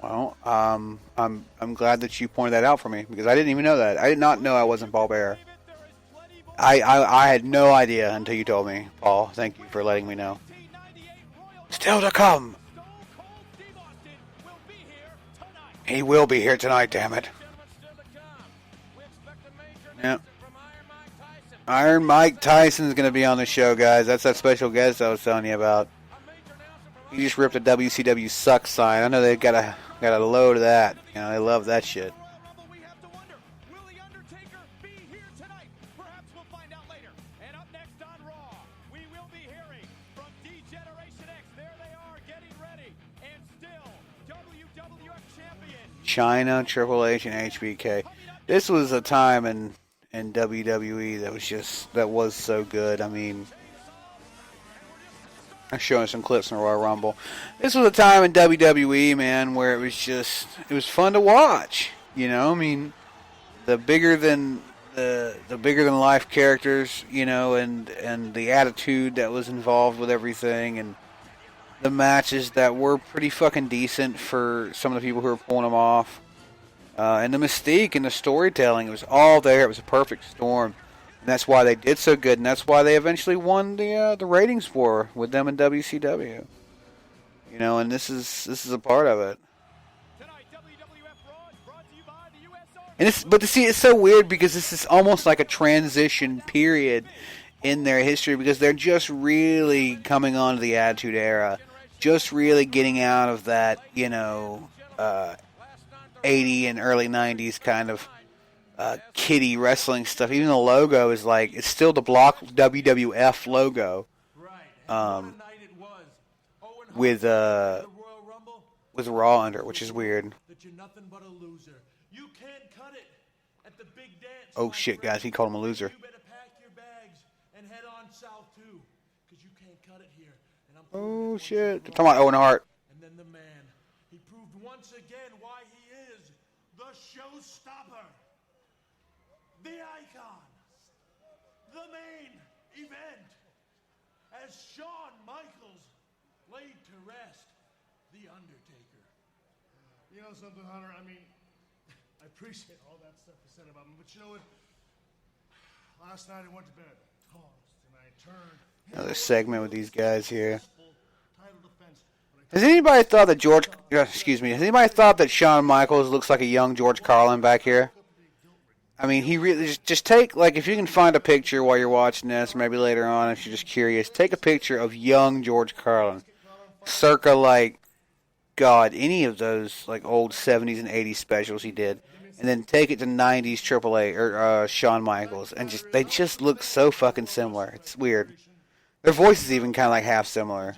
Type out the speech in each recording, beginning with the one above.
Well, I'm glad that you pointed that out for me because I didn't even know that. I did not know I wasn't Paul Bearer. I had no idea until you told me, Paul. Thank you for letting me know. Still to come. He will be here tonight, damn it. Yep. Iron Mike Tyson's going to be on the show, guys. That's that special guest I was telling you about. He just ripped a WCW sucks sign. I know they got a load of that. You know, they love that shit. China, Triple H, and HBK. This was a time in WWE that was so good. I mean, I'm showing some clips in the Royal Rumble. This was a time in WWE, man, where it was fun to watch. You know, I mean, the bigger than life characters, you know, and the attitude that was involved with everything, and the matches that were pretty fucking decent for some of the people who were pulling them off. And the mystique and the storytelling, it was all there. It was a perfect storm. And that's why they did so good, and that's why they eventually won the ratings war with them in WCW. You know, and this is a part of it. And but to see, it's so weird because this is almost like a transition period in their history because they're just really coming on to the Attitude Era, just really getting out of that, you know, 80 and early 90s kind of kiddie wrestling stuff. Even the logo is like, it's still the block WWF logo. With Raw under, which is weird. Oh shit, guys, he called him a loser. Oh shit, they're talking about Owen Hart. And then the man, he proved once again why he is the showstopper, the icon, the main event, as Shawn Michaels laid to rest the Undertaker. You know something, Hunter? I mean, I appreciate all that stuff you said about me, but you know what? Last night I went to bed, tossed, and I turned. Another segment with these guys here. Has anybody thought that Has anybody thought that Shawn Michaels looks like a young George Carlin back here? I mean, he really just take, like, if you can find a picture while you're watching this, or maybe later on if you're just curious, take a picture of young George Carlin, circa, like, God, any of those, like, old 70s and 80s specials he did, and then take it to 90s AAA, or Shawn Michaels, and they just look so fucking similar. It's weird. Their voices even kind of, like, half similar.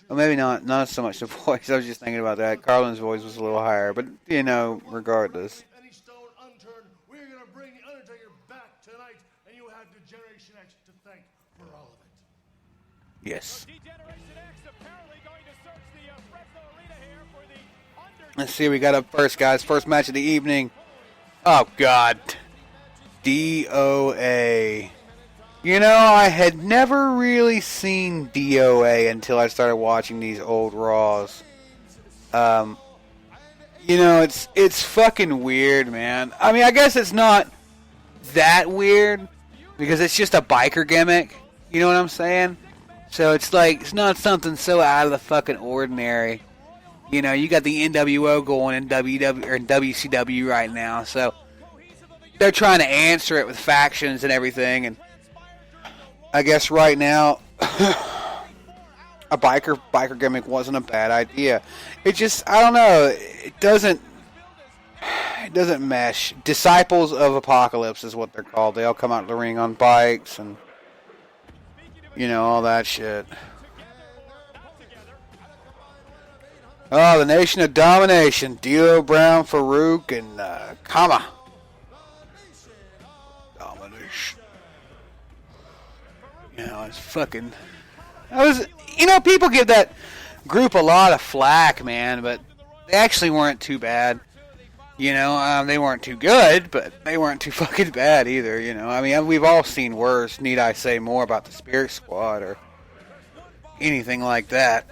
Well, maybe not so much the voice. I was just thinking about that. Carlin's voice was a little higher, but, you know, regardless. Any stone unturned, we're going to bring the Undertaker back tonight, and you have Degeneration X to thank for all of it. Yes. Let's see, we got up first, guys. First match of the evening. Oh, God. DOA. You know, I had never really seen DOA until I started watching these old Raws. You know, it's fucking weird, man. I mean, I guess it's not that weird because it's just a biker gimmick. You know what I'm saying? So it's like, it's not something so out of the fucking ordinary. You know, you got the NWO going in WCW right now, so they're trying to answer it with factions and everything, and I guess right now, a biker gimmick wasn't a bad idea. It just, I don't know, it doesn't mesh. Disciples of Apocalypse is what they're called. They all come out of the ring on bikes and, you know, all that shit. Oh, the Nation of Domination. D'Lo Brown, Farouk, and Kama. Domination. You know, it's fucking... You know, people give that group a lot of flack, man, but they actually weren't too bad. You know, they weren't too good, but they weren't too fucking bad either, you know. I mean, we've all seen worse. Need I say more about the Spirit Squad or anything like that.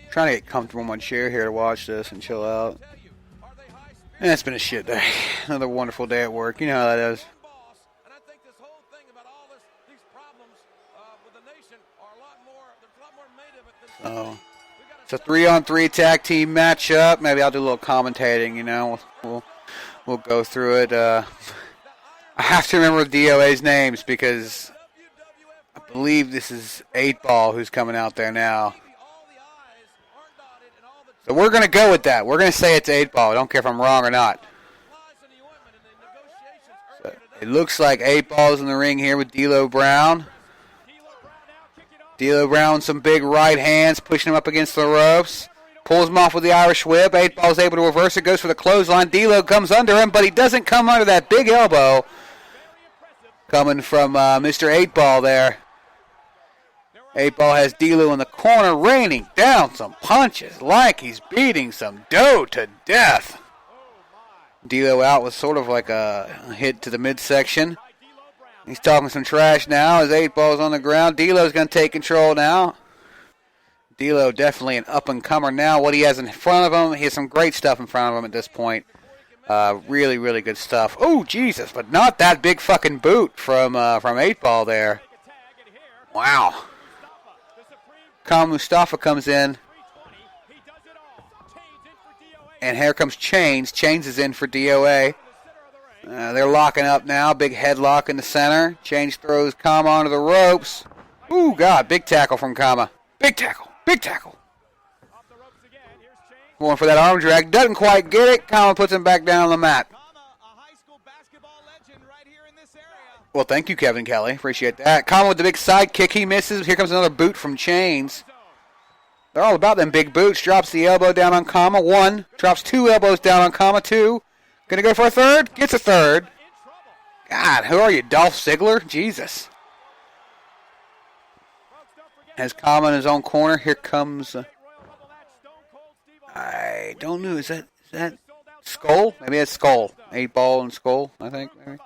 Trying to get comfortable in my chair here to watch this and chill out. And it's been a shit day. Another wonderful day at work. You know how that is. So, it's a 3-on-3 tag team matchup. Maybe I'll do a little commentating, you know. We'll go through it. I have to remember DOA's names because I believe this is 8-Ball who's coming out there now. So we're going to go with that. We're going to say it's 8-Ball. I don't care if I'm wrong or not. So it looks like 8-Ball's in the ring here with D'Lo Brown. D'Lo Brown with some big right hands, pushing him up against the ropes. Pulls him off with the Irish whip. 8-Ball's able to reverse it, goes for the clothesline. D'Lo comes under him, but he doesn't come under that big elbow. Coming from Mr. 8-Ball there. 8-Ball has D'Lo in the corner, raining down some punches like he's beating some dough to death. D'Lo out with sort of like a hit to the midsection. He's talking some trash now as 8-Ball's on the ground. D'Lo's going to take control now. D'Lo definitely an up-and-comer now. What he has in front of him, he has some great stuff in front of him at this point. Really, really good stuff. Oh, Jesus, but not that big fucking boot from 8-Ball there. Wow. Kama Mustafa comes in. And here comes Chains. Chains is in for DOA. They're locking up now. Big headlock in the center. Chains throws Kama onto the ropes. Ooh, God. Big tackle from Kama. Big tackle. Big tackle. Going for that arm drag. Doesn't quite get it. Kama puts him back down on the mat. Well, thank you, Kevin Kelly. Appreciate that. Kama with the big side kick. He misses. Here comes another boot from Chains. They're all about them big boots. Drops the elbow down on Kama. 1. Drops 2 elbows down on Kama. 2. Gonna go for a 3rd. Gets a 3rd. God, who are you, Dolph Ziggler? Jesus. Has Kama in his own corner. Here comes... I don't know. Is that Skull? Maybe that's Skull. 8-Ball and Skull, I think. Maybe.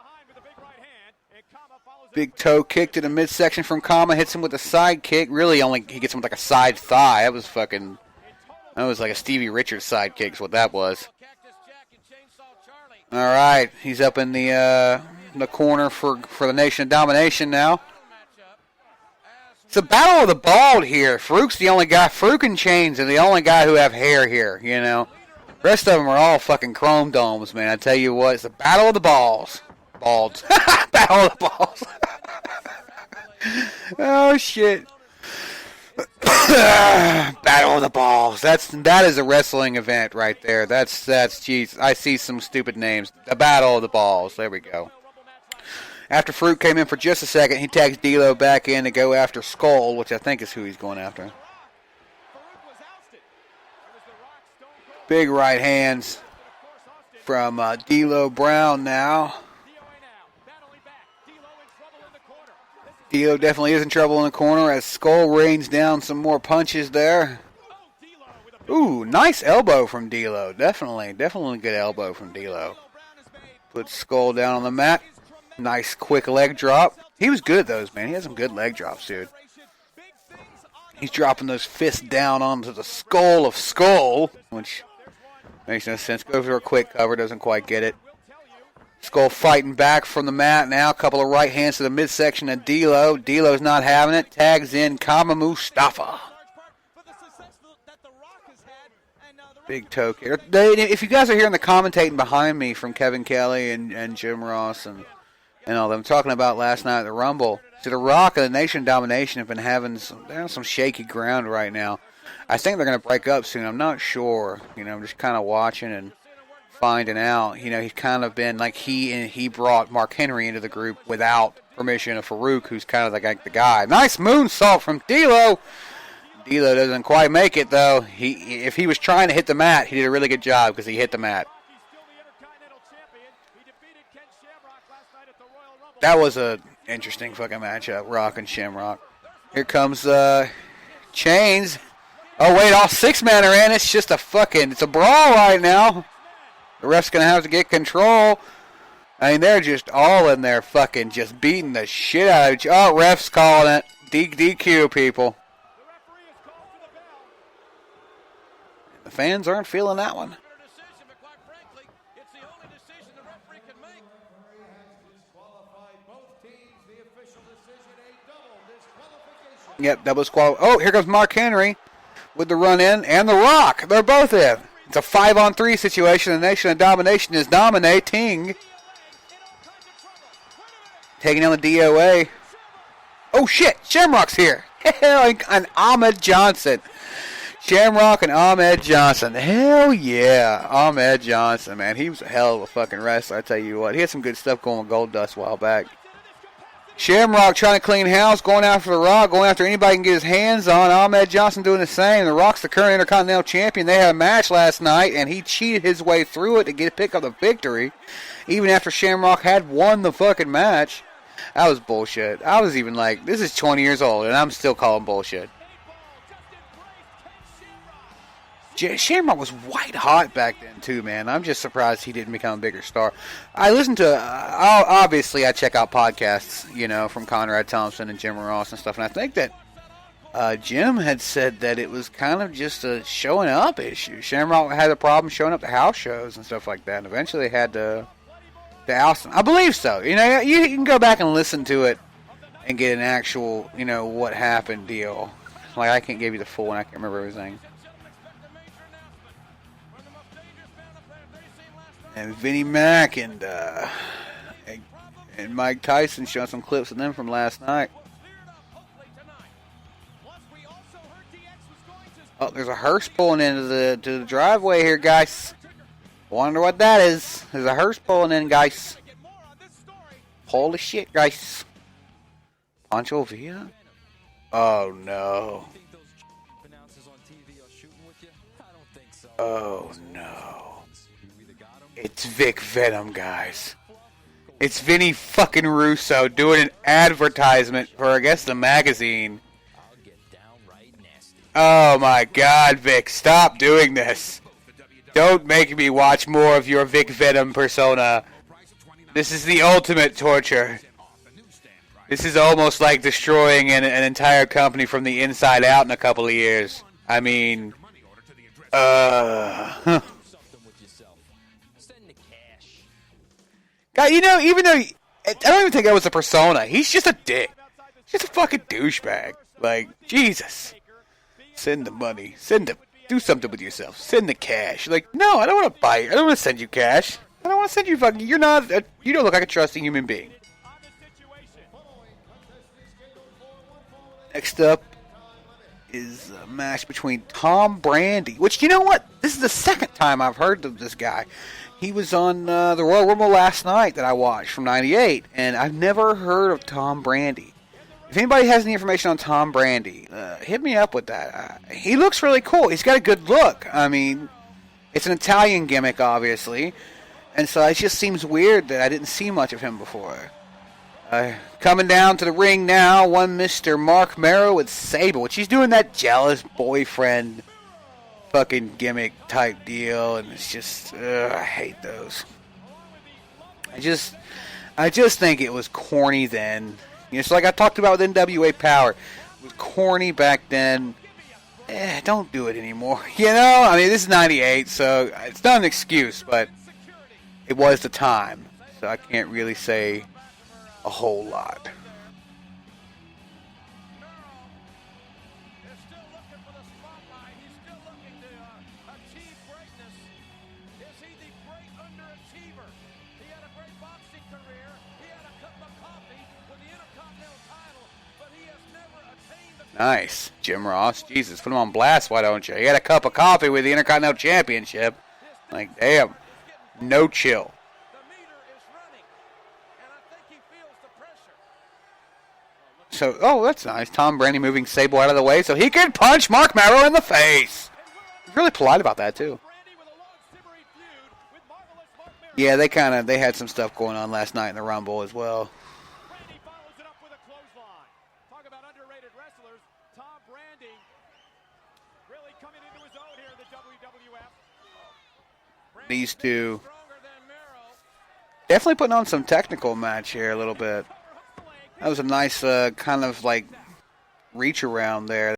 Big toe kick to the midsection from Kama. Hits him with a side kick. Really, he gets him with like a side thigh. That was like a Stevie Richards side kick is what that was. All right, he's up in the corner for the Nation of Domination now. It's a battle of the bald here. Farouk's the only guy. Farouk and Chains are the only guy who have hair here, you know. The rest of them are all fucking chrome domes, man. I tell you what, it's a battle of the balls. Balds. Battle of the balls. Oh, shit. Battle of the balls. That is a wrestling event right there. That's jeez. I see some stupid names. The Battle of the Balls. There we go. After Farouk came in for just a second, he tags D'Lo back in to go after Skull, which I think is who he's going after. Big right hands from D'Lo Brown now. D'Lo definitely is in trouble in the corner as Skull rains down some more punches there. Ooh, nice elbow from D'Lo. Definitely good elbow from D'Lo. Puts Skull down on the mat. Nice quick leg drop. He was good at those, man. He has some good leg drops, dude. He's dropping those fists down onto the skull of Skull, which makes no sense. Goes for a quick cover, doesn't quite get it. Skull fighting back from the mat now. A couple of right hands to the midsection of D'Lo. D'Lo's not having it. Tags in Kama Mustafa. Big toe kick. If you guys are hearing the commentating behind me from Kevin Kelly and Jim Ross and all them talking about last night at the Rumble, see, The Rock and the Nation of Domination have been having some shaky ground right now. I think they're going to break up soon. I'm not sure. I'm just kind of watching and finding out. He's kind of been like he brought Mark Henry into the group without permission of Farouk, who's kind of like the guy. Nice moonsault from D'Lo. D'Lo doesn't quite make it, though. If he was trying to hit the mat, he did a really good job because he hit the mat. That was a interesting fucking matchup, Rock and Shamrock. Here comes Chains. Oh, wait, all 6 men are in. It's just it's a brawl right now. The ref's going to have to get control. I mean, they're just all in there fucking just beating the shit out of each other. Oh, ref's calling it. DQ, people. The fans aren't feeling that one. Yep, that was Oh, here comes Mark Henry with the run in and The Rock. They're both in. It's a 5-on-3 situation. The Nation of Domination is dominating. Taking down the DOA. Oh, shit. Shamrock's here. And Ahmed Johnson. Shamrock and Ahmed Johnson. Hell yeah. Ahmed Johnson, man. He was a hell of a fucking wrestler, I tell you what. He had some good stuff going with Goldust a while back. Shamrock trying to clean house, going after The Rock, going after anybody he can get his hands on. Ahmed Johnson doing the same. The Rock's the current Intercontinental Champion. They had a match last night, and he cheated his way through it to pick up the victory, even after Shamrock had won the fucking match. That was bullshit. I was even like, this is 20 years old, and I'm still calling bullshit. Shamrock was white hot back then, too, man. I'm just surprised he didn't become a bigger star. I listen to, obviously, I check out podcasts, from Conrad Thompson and Jim Ross and stuff, and I think that Jim had said that it was kind of just a showing up issue. Shamrock had a problem showing up to house shows and stuff like that, and eventually they had to oust him. I believe so. You can go back and listen to it and get an actual, what happened deal. Like, I can't give you the full one. I can't remember everything. And Vinnie Mac and Mike Tyson showing some clips of them from last night. Oh, there's a hearse pulling into the driveway here, guys. Wonder what that is. There's a hearse pulling in, guys. Holy shit, guys. Pancho Villa? Oh, no. Oh, no. It's Vic Venom, guys. It's Vinny fucking Russo doing an advertisement for, I guess, the magazine. Oh my God, Vic, stop doing this. Don't make me watch more of your Vic Venom persona. This is the ultimate torture. This is almost like destroying an entire company from the inside out in a couple of years. I mean, God, even though I don't even think that was a persona, he's just a dick. He's just a fucking douchebag. Like, Jesus. Send the money. Do something with yourself. Send the cash. Like, no, I don't want to buy it. I don't want to send you cash. I don't want to send you fucking, you don't look like a trusting human being. Next up is a match between Tom Brandi, which, you know what? This is the second time I've heard of this guy. He was on the Royal Rumble last night that I watched from '98, and I've never heard of Tom Brandi. If anybody has any information on Tom Brandi, hit me up with that. He looks really cool. He's got a good look. I mean, it's an Italian gimmick, obviously, and so it just seems weird that I didn't see much of him before. Coming down to the ring now, one Mr. Mark Merrow with Sable, which he's doing that jealous boyfriend fucking gimmick type deal, and it's just, I hate those. I just think it was corny then. It's like I talked about with NWA Power. It was corny back then. Don't do it anymore. I mean, this is '98, so it's not an excuse, but it was the time. So I can't really say a whole lot. Nice, Jim Ross. Jesus, put him on blast, why don't you? He had a cup of coffee with the Intercontinental Championship. Like, damn. No chill. So, that's nice. Tom Brandi moving Sable out of the way so he can punch Mark Merrow in the face. He's really polite about that, too. Yeah, they had some stuff going on last night in the Rumble as well. These two definitely putting on some technical match here a little bit. That was a nice kind of like reach around there.